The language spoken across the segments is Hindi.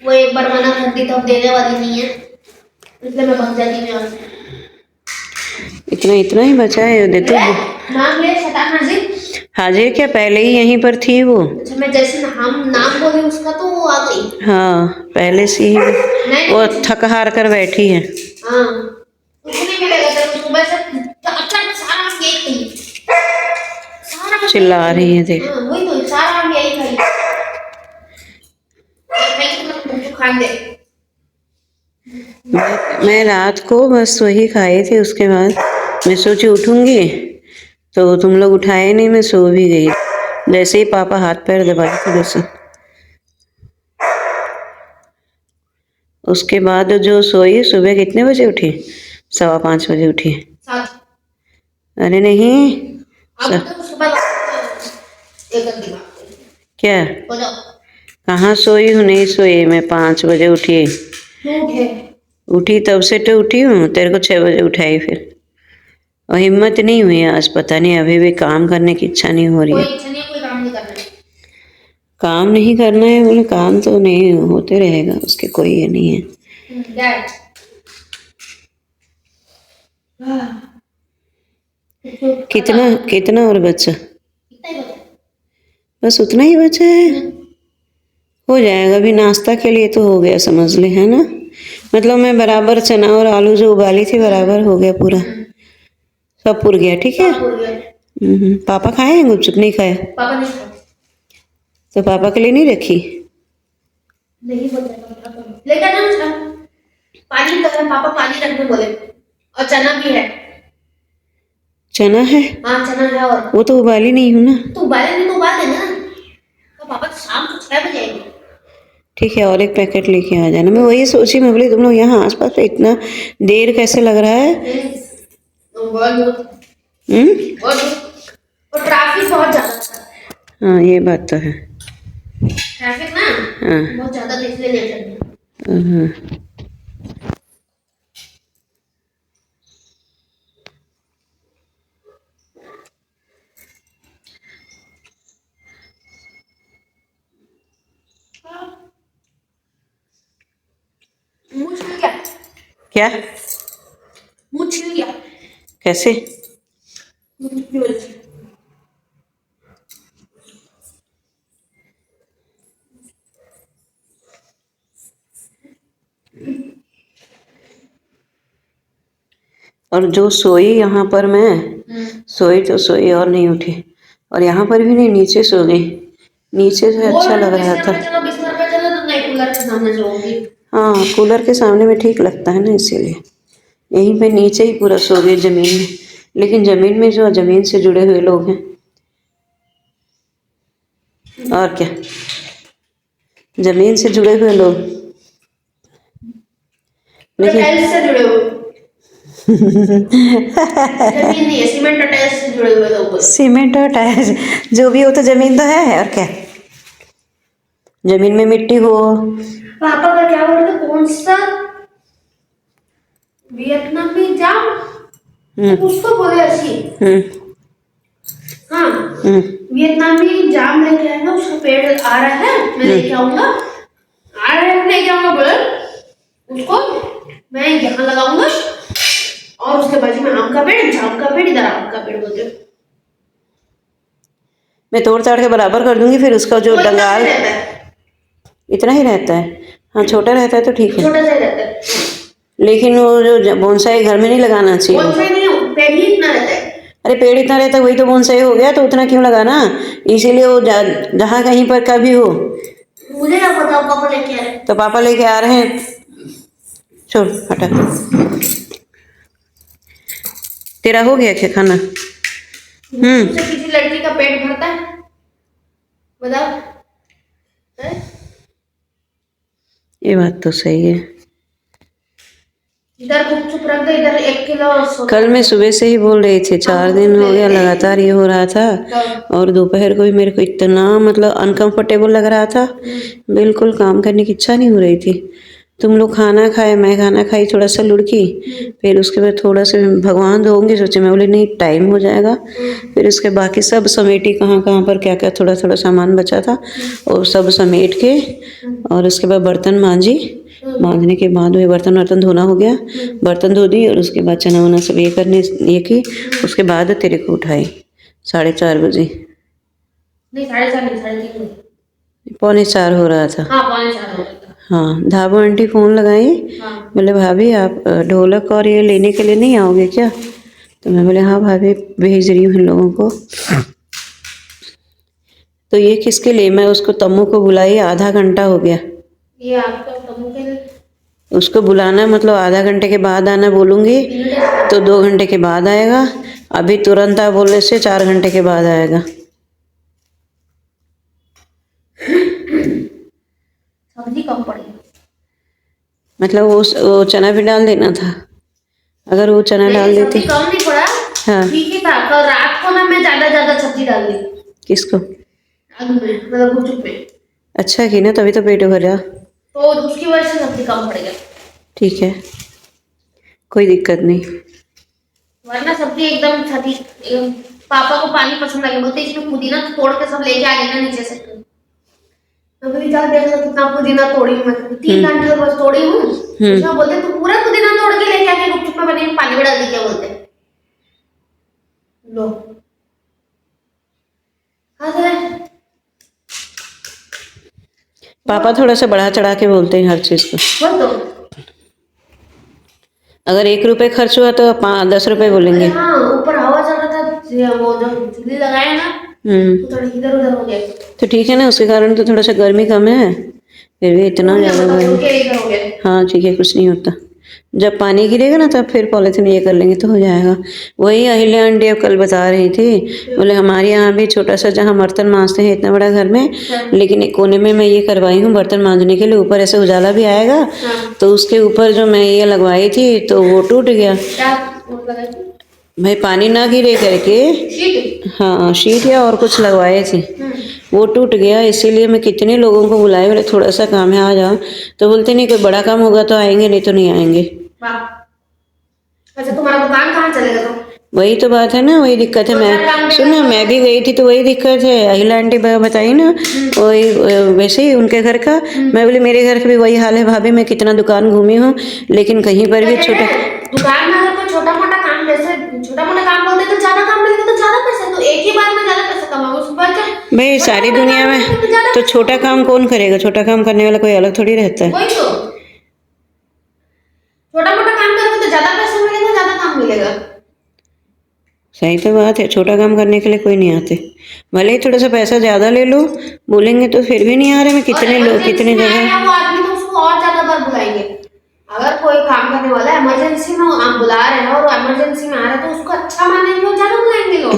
वो एक बार मना करती तो अब देने वाली नहीं है, इसलिए मैं भाग जाती हूँ यहाँ से। इतना इतना ही बचा है दे तो। नाम ले शैतान हाजिर। हाजिर क्या पहले ही यहीं पर थी वो? अच्छा, मैं जैसे हम नाम बोले उसका तो वो आ गई। हाँ पहले से ही वो थक हार कर बैठी है। हाँ कुछ नहीं मिलेगा तेरे को सुबह से। अच्छा सारा आम यही खाई, सारा चिल्ला रही है देख। हाँ वही तो, सारा आम यही खाई। खा दे। मैं रात को बस वही खाए थे, उसके बाद मैं सोची उठूंगी तो तुम लोग उठाए नहीं, मैं सो भी गई। जैसे ही पापा हाथ पैर दबाए थे वैसे। उसके बाद जो सोई सुबह कितने बजे उठी? 5:15 बजे उठी। अरे नहीं क्या कहाँ सोई हूँ? नहीं सोई मैं, 5 बजे उठी। उठी तब से तो उठी हूँ, तेरे को 6 बजे उठाई फिर। और हिम्मत नहीं हुई आज, पता नहीं अभी भी काम करने की इच्छा नहीं हो रही है। कोई काम नहीं करना है। काम नहीं करना है बोले, काम तो नहीं होते रहेगा, उसके कोई ये नहीं है। कितना कितना और बचा? बस उतना ही बचा है। हो जाएगा, अभी नाश्ता के लिए तो हो गया समझ ले, है ना? मतलब मैं बराबर चना और आलू जो उबाली थी बराबर हो गया पूरा, सब पुर गया। ठीक है। पापा खाए हैं गुपचुप? नहीं खाया पापा नहीं खाए। तो पापा के लिए नहीं रखी? नहीं बोलता लेकर ना पानी तो है, पापा पानी रखने बोले। और चना भी है। चना है? हाँ चना है। और वो तो उबाली नहीं हूँ ना। तो उबाले नहीं तो उबाल देना। तो पापा तो शाम को 6 बजे आएंगे। ठीक है, और एक पैकेट लेके आ जाना। मैं वही सोची, मैं बोली तुम लोग यहाँ आसपास तो इतना देर कैसे लग रहा है? और ट्रैफिक बहुत ज्यादा। हाँ ये बात तो है। ट्रैफिक ना हाँ बहुत ज्यादा, इसलिए लेट है। हाँ। मुंह छिल गया। क्या? मुंह छिल गया। कैसे? और जो सोई यहाँ पर मैं सोई तो सोई और नहीं उठी, और यहाँ पर भी नहीं, नीचे सो गई। नीचे से अच्छा लग रहा था। बिस्तर पे चलो तो नहीं, कूलर के सामने सोऊंगी। हाँ कूलर के सामने में ठीक लगता है ना, इसीलिए यहीं पे नीचे ही पूरा सो गई जमीन में। लेकिन जमीन में जो जमीन से जुड़े हुए लोग हैं, और क्या, जमीन से जुड़े हुए लोग। लेकिन से जुड़े हुए जमीन नहीं है, सीमेंट और टाइल्स से जुड़े हुए लोग। सीमेंट और टाइल्स जो भी हो तो जमीन तो है, और क्या। जमीन में मिट्टी हो। पापा का क्या बोलते, कौन सा वियतनामी जाम उसको बोले ऐसी। हाँ वियतनामी जाम लेके आए ना, उसका पेड़ आ रहा है, मैं लेके आऊंगा। आ रहा है लेके आऊंगा बोले, उसको मैं यहाँ लगाऊंगा। और उसके बाजू में आम का पेड़, जाम का पेड़, इधर आम का पेड़ बोलते। मैं तोड़ ताड़ के बराबर कर दूंगी, फिर उसका जो डंगाल इतना ही रहता है। हाँ छोटा रहता है तो ठीक है, छोटा सा रहता है। लेकिन वो जो बोनसाई घर में नहीं लगाना चाहिए। बोनसाई नहीं, पेड़ ही इतना रहता है। अरे पेड़ इतना रहता है वही तो बोनसाई हो गया, तो उतना क्यों लगाना? इसीलिए वो जहाँ कहीं पर का भी हो। मुझे क्या पता पापा लेके आ रहे हैं। तो पापा लेके आ रहे हैं, छोड़ हटा। तेरा हो गया क्या खाना? किसी लड़की का पेट भरता है बताओ? ये बात तो सही है। इधर गुपचुप रख दे, इधर 1 किलो। कल मैं सुबह से ही बोल रही थी, 4 दिन हो गया लगातार ये हो रहा था। और दोपहर को भी मेरे को इतना मतलब अनकंफर्टेबल लग रहा था, बिल्कुल काम करने की इच्छा नहीं हो रही थी। तुम लोग खाना खाए, मैं खाना खाई, थोड़ा सा लुढ़की, फिर उसके बाद थोड़ा सा भगवान धोऊंगी, सोचे मैं बोली नहीं टाइम हो जाएगा। फिर उसके बाकी सब समेटी, कहाँ कहाँ पर क्या क्या थोड़ा थोड़ा सामान बचा था और सब समेट के, और उसके बाद बर्तन मांजी। मांजने के बाद वही बर्तन धोना हो गया, बर्तन धो दी, और उसके बाद चना वना सब ये की। उसके बाद तेरे को उठाई 4:30 बजे। नहीं 4:30 नहीं, 3:30 बजे। 3:45 हो रहा था। हाँ 4:45 हो रहा था। हाँ, धाबो आंटी फ़ोन लगाई, हाँ। बोले भाभी आप ढोलक और ये लेने के लिए नहीं आओगे क्या? तो मैं बोले हाँ भाभी, भेज रही हूँ इन लोगों को। तो ये किसके लिए? मैं उसको तम्मू को बुलाई, आधा घंटा हो गया। ये आपका तम्मू के लिए? उसको बुलाना मतलब आधा घंटे के बाद आना बोलूँगी तो 2 घंटे के बाद आएगा। अभी तुरंत आ बोलने से 4 घंटे के बाद आएगा। सब्जी कम पड़ी। मतलब वो चना भी डाल देना था। अगर वो चना डाल देती। सब्जी कम नहीं पड़ा। हाँ, ठीक ही था। कल रात को ना मैं ज्यादा सब्जी डाल दी। किसको? आलू में, मतलब गुपचुप में। अच्छा की ना, तभी तो पेट भरा। तो उसकी वजह से सब्जी कम पड़ गया। ठीक है, कोई दिक्कत नहीं। वरना सब्जी एकदम छठी। पापा को पानी पसंद आ गया, बोलते इसमें पुदीना तोड़ के सब लेके आ गए ना नीचे से। अभी चल देख लो कितना पुदीना तोड़ी हूँ मैं। 3 घंटे बस तोड़ी हूँ। उसमें बोलते तू पूरा पुदीना तोड़ के लेके आके गुपचुप में बने पानी में डाल दी, क्या बोलते लो। पापा थोड़ा सा बढ़ा चढ़ा के बोलते हैं हर चीज को। बोल तो। अगर 1 रुपए खर्च हुआ तो 10 रुपए बोलेंगे। हाँ, ऊपर हवा चल रहा था, वो जो चुल्ली लगाया ना, तो थोड़ा इधर उधर हो गया। तो ठीक है ना, उसके कारण तो थोड़ा सा गर्मी कम है, फिर भी इतना ज़्यादा गर्मी। इधर हो गया। हाँ ठीक है, कुछ नहीं होता। जब पानी गिरेगा ना तब फिर पॉलिथीन ये कर लेंगे तो हो जाएगा। वही अहिल्या आंटी अब कल बता रही थी, बोले हमारे यहाँ भी छोटा सा जहाँ बर्तन मांजते हैं इतना बड़ा घर में, लेकिन एक कोने में मैं ये करवाई हूँ बर्तन मांजने के लिए, ऊपर ऐसे उजाला भी आएगा। तो उसके ऊपर जो मैं ये लगवाई थी तो वो टूट गया। भाई पानी ना गिरे करके, हाँ शीट या और कुछ लगवाए थे, वो टूट गया। इसीलिए मैं कितने लोगों को बुलाए, बोले थोड़ा सा काम है आ जाओ, तो बोलते नहीं कोई बड़ा काम होगा तो आएंगे, नहीं तो नहीं आएंगे। अच्छा तुम्हारा दुकान कहाँ चलेगा? तो वही तो बात है ना, वही दिक्कत है। मैं सुना, मैं भी गई थी तो वही दिक्कत है। अहिला आंटी बताई ना, वही वैसे ही उनके घर का। मैं बोली मेरे घर का भी वही हाल है भाभी, मैं कितना दुकान घूमी हूँ लेकिन कहीं पर भी छोटा दुकान में अगर कोई छोटा मोटा काम, जैसे छोटा मोटा काम बोलते तो ज्यादा काम मिलेगा, तो ज्यादा पैसा, तो एक ही बार में ज्यादा पैसा कमाओ। भाई सारी दुनिया में तो छोटा काम कौन करेगा? छोटा काम करने वाला कोई अलग थोड़ी रहता है। वही तो, छोटा मोटा काम करोगे तो ज्यादा पैसा मिलेगा, ज्यादा काम मिलेगा। सही तो बात है, छोटा काम करने के लिए कोई नहीं आते। भले ही थोड़ा सा पैसा ज्यादा ले लो, बोलेंगे तो फिर भी नहीं आ रहे। मैं कितने लोग कितने जगह, वो आदमी तो उसको और ज्यादा बार बुलाएंगे। अगर कोई काम करने वाला है इमरजेंसी में, आप बुला रहे हैं और इमरजेंसी में आ रहा है, तो उसको अच्छा मानेंगे और ज्यादा बुलाएंगे लोग।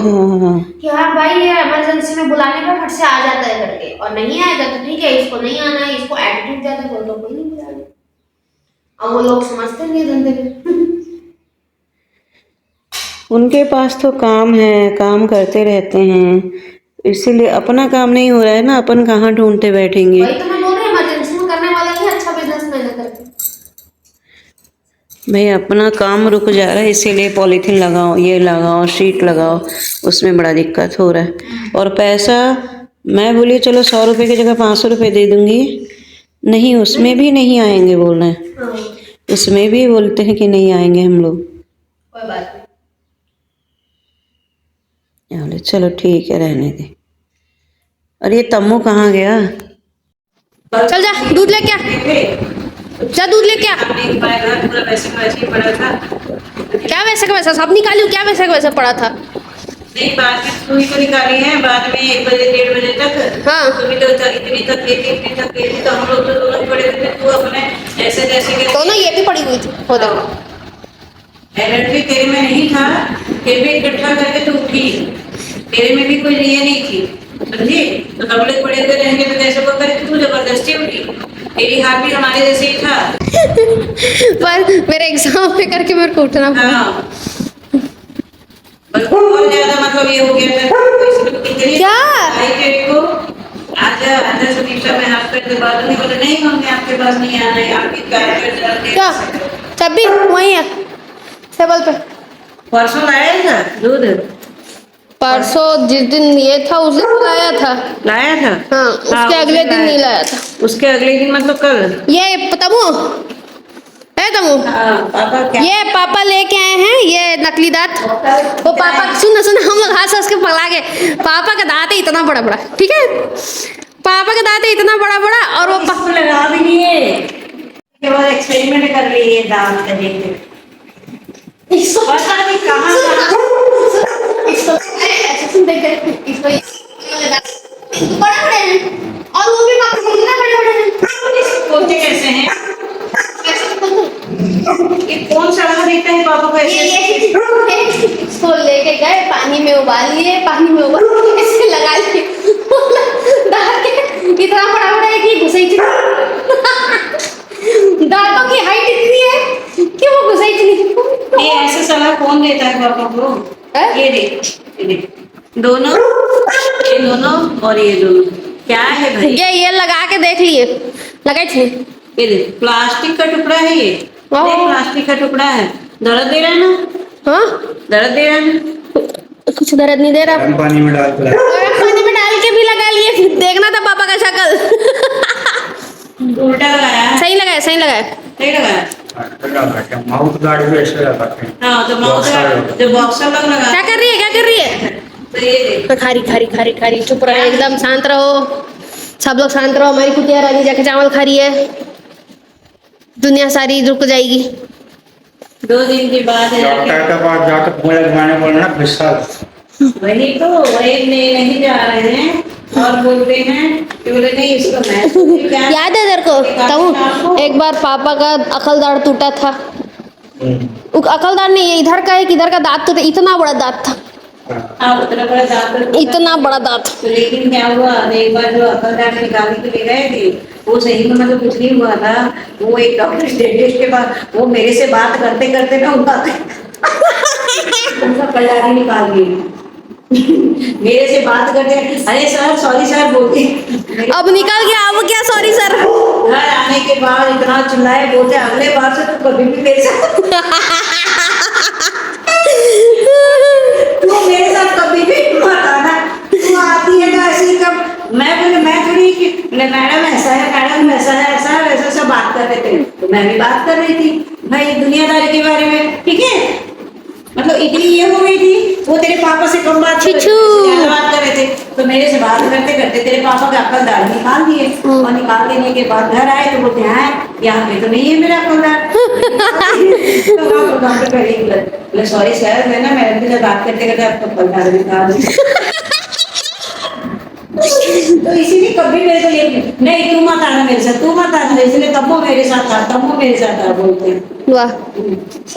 कि हाँ भाई ये इमरजेंसी में बुलाने पर फट से आ जाता है करके, और नहीं आएगा तो ठीक है, इसको नहीं आना है, इसको एटीट्यूड ज्यादा है, तो कोई नहीं बुलाएगा। अब वो लोग समझते नहीं धंधे में। उनके पास तो काम है, काम करते रहते हैं, इसीलिए अपना काम नहीं हो रहा है ना, अपन कहाँ ढूंढते बैठेंगे। वही तो मैं बोल रही हूँ, इमरजेंसी में करने वाला ही अच्छा बिजनेसमैन है करके। भाई अपना काम रुक जा रहा है, इसीलिए पॉलीथीन लगाओ, ये लगाओ, शीट लगाओ, उसमें बड़ा दिक्कत हो रहा है। और पैसा मैं बोली चलो 100 रुपये की जगह 500 रुपये दे दूंगी, नहीं उसमें भी नहीं आएंगे बोल रहे हैं। उसमें भी बोलते हैं कि नहीं आएंगे हम लोग। कोई बात नहीं, बोले चलो ठीक है रहने दे। और ये तम्मू कहाँ गया? चल जा दूध लेके आ, जा दूध लेके आ। क्या वैसे का वैसा सब निकाली? क्या वैसे का वैसा पड़ा था? नहीं, बाद में सुई तो निकाली है, बाद में 1 बजे 1:30 बजे तक। हाँ तो भी तो इतनी तक थी तो हम लोग तो दोनों पड़े थे, तू अपने ऐसे जैसे तो ना ये भी पड़ी हुई थी, हो देखो एनर्जी तेरे में नहीं था, फिर भी इकट्ठा करके तू उठी। तेरे में भी कोई ये नहीं थी, समझी? तो हम लोग पड़े हुए रहेंगे तो कैसे वो करे? तू जबरदस्ती उठी, तेरी हाथ भी हमारे जैसे ही था। पर मेरे एग्जाम में करके मेरे को उठना पड़ा। हाँ, और ज्यादा मतलब ये हो गया था। क्या? आजा आजा सुनीता, मैं हाथ पैर दबा दूंगी। बोले नहीं मम्मी आपके पास नहीं आना है, आपकी पैर पे दर्द क्या है। चाबी वही है टेबल पे। परसों लाया था दूध? परसों जिस दिन ये था उस दिन लाया था। लाया था? हाँ हाँ, उसके उस अगले दिन दिन लाया नहीं लाया था। उसके अगले दिन मतलब कल? ये तमु है तमु, हाँ पापा क्या? ये पापा लेके आए हैं ये नकली दांत। वो पापा सुन सुन, हम लोग हंस हंस के पगला गए। पापा का दांत है इतना बड़ा बड़ा, ठीक है, पापा का दांत है इतना बड़ा बड़ा और वो इसको लगा भी नहीं है, उसके बाद एक्सपेरिमेंट कर रही है दांत का देख के। इसको पता नहीं कहाँ इसको ऐसे सुन देख इसको बड़े बड़े हैं और वो भी पापा के कितने बड़े बड़े हैं। खोलते कैसे हैं? कैसे खोलते? ये कौन सा लगा देखता है पापा को ऐसे? ये इसको लेके गए पानी में उबाल लिए, पानी में उबाल के ऐसे लगा लिए दांत के इतना बड़ा बड़ा है कि घुसे ही दांतों की हाइट इतनी है कि वो घुसे ही नहीं। ये ऐसे सलाह कौन देता है पापा को? है? ये देख दोनों, ये दोनों और ये दोनों क्या है भाई? ये लगा के देख लिए, लगाई थी। ये देख प्लास्टिक का टुकड़ा है ये, वाह। देख प्लास्टिक का टुकड़ा है। दर्द दे रहा है ना? हाँ दर्द दे रहा है ना? कुछ दर्द नहीं दे रहा। गर्म पानी में डाल के गरम पानी में डाल के भी लगा लिए, फिर देखना था पापा का शक्ल। उल्टा लगाया है? सही लगाया सही लगाया। सही लगाया। माउथ गार्ड भी ऐसे लगाते हैं। हाँ तो बॉक्सर, जो बॉक्सर लोग लगा क्या कर रही है क्या कर रही है? तो ये देख खारी खारी खारी खारी, चुप रहो एकदम शांत रहो, सब लोग शांत रहो। हमारी कुटिया रानी जाके चावल खा रही है, दुनिया सारी रुक जाएगी। 2 दिन के बाद है डॉक्टर के पास जाके पूरा लगाने बोलना विशाल। वही तो, वही नहीं जा रहे हैं और बोलते हैं कि बोले नहीं इसको मैं क्या याद है तेरे को तमु, एक बार पापा का अकलदार टूटा था। अकलदार नहीं, ये इधर का है, इधर का दांत टूटा, इतना बड़ा दांत था, हाँ उतना बड़ा दांत, इतना बड़ा दांत। तो लेकिन क्या हुआ, एक बार जो अकलदार निकालने के लिए गए थे, वो सही में मतलब कुछ नहीं हुआ था। वो एक डॉक्टर डेंटिस्ट के पास, वो मेरे से बात करते करते ना उनका कलदारी निकाल दिए। मेरे से बात करते, अरे सर सॉरी सर बोलते, अब निकल गया, अब क्या सॉरी सर। घर आने के बाद इतना चिल्लाए, बोलते अगले बार से तो कभी भी मेरे साथ तू मेरे साथ कभी भी मत आना, तू आती है ना ऐसी कब। मैं बोले मैं थोड़ी कि मैडम ऐसा है, मैडम ऐसा है, ऐसा है, वैसा सब बात कर रहे थे, तो मैं भी बात कर रही थी भाई दुनियादारी के बारे में, ठीक है। मतलब इतनी ये हो गई थी, वो तेरे पापा से कम बात बात कर रहे थे, तो मेरे से बात करते करते तेरे पापा का अकलदार निकाल दिए, और निकाल देने के बाद घर आए तो बोलते हैं यहाँ पे तो नहीं है मेरा अकलदार। तो डॉक्टर कहेंगे सॉरी सर, मैं ना मैडम के साथ बात करते करते आपका अकलदार निकाल दिया। तो इसीलिए कभी मेरे को ये नहीं तू मत आना मेरे साथ, तू मत आना, इसलिए तब्बो मेरे साथ था, तब्बो मेरे साथ था बोलते हैं। वाह।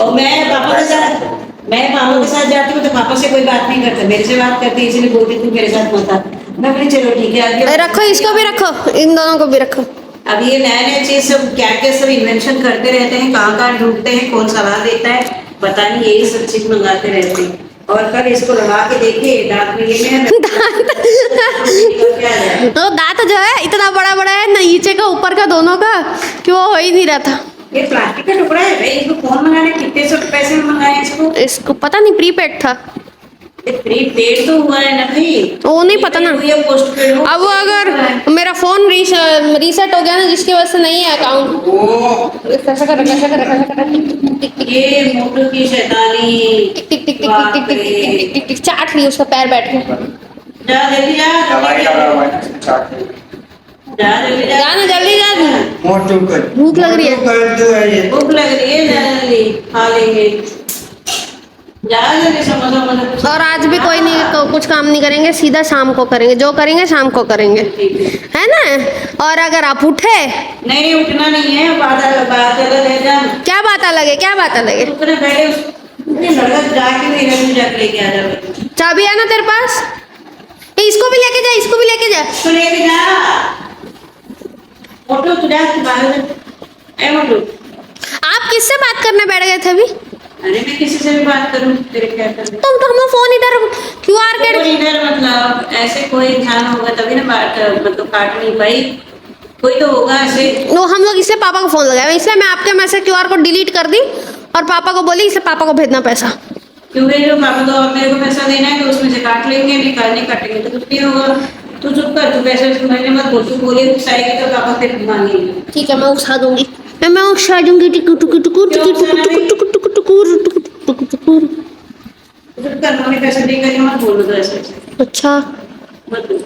और मैं पापा के साथ जाती हूँ तो पापा से कोई बात नहीं करता, मेरे से बात करती है, इसलिए बोलती तू मेरे साथ मत आ। मैं बोली चलो ठीक है आगे रखो, इसको भी रखो, इन दोनों को भी रखो। अब ये नया नया चीज सब क्या क्या सब इन्वेंशन करते रहते हैं, कहाँ ढूंढते हैं, कौन सलाह देता है पता नहीं, यही सब चीज मंगाते रहते हैं। और कल इसको लगा के देखिए दांत में ये में तो दांत जो है इतना बड़ा बड़ा है, नीचे का ऊपर का दोनों का, कि वो हो ही नहीं रहा था। ये प्लास्टिक का टुकड़ा है भाई, इसको कौन मंगाने, कितने सौ पैसे में मंगाए इसको? इसको पता नहीं, प्रीपेड था। प्रीपेड तो हुआ है ना भाई, वो नहीं पता ना। ये पोस्टपेड हो। अब वो अगर मेरा फोन रीसेट हो गया ना, जिसकी वजह से नहीं है अकाउंट, कैसा कर ये मोटू की शैतानी, टिक टिक टिक टिक टिक टिक टिक टिक टिक टिक चाट रही उसका पैर बैठ के। जा जल्दी जा, दवाई लगा हुआ है इसमें चाट के। जा जल्दी जा, जाना जल्दी जा, मोटू कर, भूख लग रही है। मोटू कर दो है ये। भूख लग रही है, जा जल्दी खा लेंगे, जा जल्दी समोसा समोसा। और आज भी कोई नहीं, कुछ काम नहीं करेंगे, सीधा शाम को करेंगे, जो करेंगे शाम को करेंगे, है ना। और अगर आप उठे, नहीं उठना नहीं है, बात अलग है जा। क्या बात अलग है, क्या बात अलग है? उतने पहले लड़का जाके भी इधर जाके लेके आ जा, चाबी है ना तेरे पास? इसको भी लेके जा, इसको भी लेके जा। तो लेके जा मोटू, तू जा बाहर जा। ए मोटू, आप किससे बात करने बैठ गए थे अभी? अरे मैं किसी से भी बात करूं, तेरे क्या करना? तुम तो हमें फोन इधर क्यूआर तो कोड इधर मतलब ऐसे कोई इंसान होगा तभी ना बात मतलब काट नहीं पाई, कोई तो होगा ऐसे। वो हम लोग इसलिए पापा को फोन लगाया, इसलिए मैं आपके मैसेज क्यूआर कोड डिलीट कर दी और पापा को बोली इससे पापा को भेजना पैसा। क्योंकि जो पापा को और मेरे को पैसा देना है तो उसमें से काट लेंगे, नहीं काटेंगे तो कुछ नहीं होगा। तू चुप कर, तू पैसे समझने मत बोल, तू बोली उकसाएगी तो पापा फिर मांगेंगे। ठीक है मैं उठा दूंगी, मैं उठा दूंगी। टुकु टुकु टुकु टुकु टुकु टुकु टुकु टुकु टुकु। चुप कर, मम्मी पैसा देगा मत बोलो तो ऐसे। अच्छा मत बोल।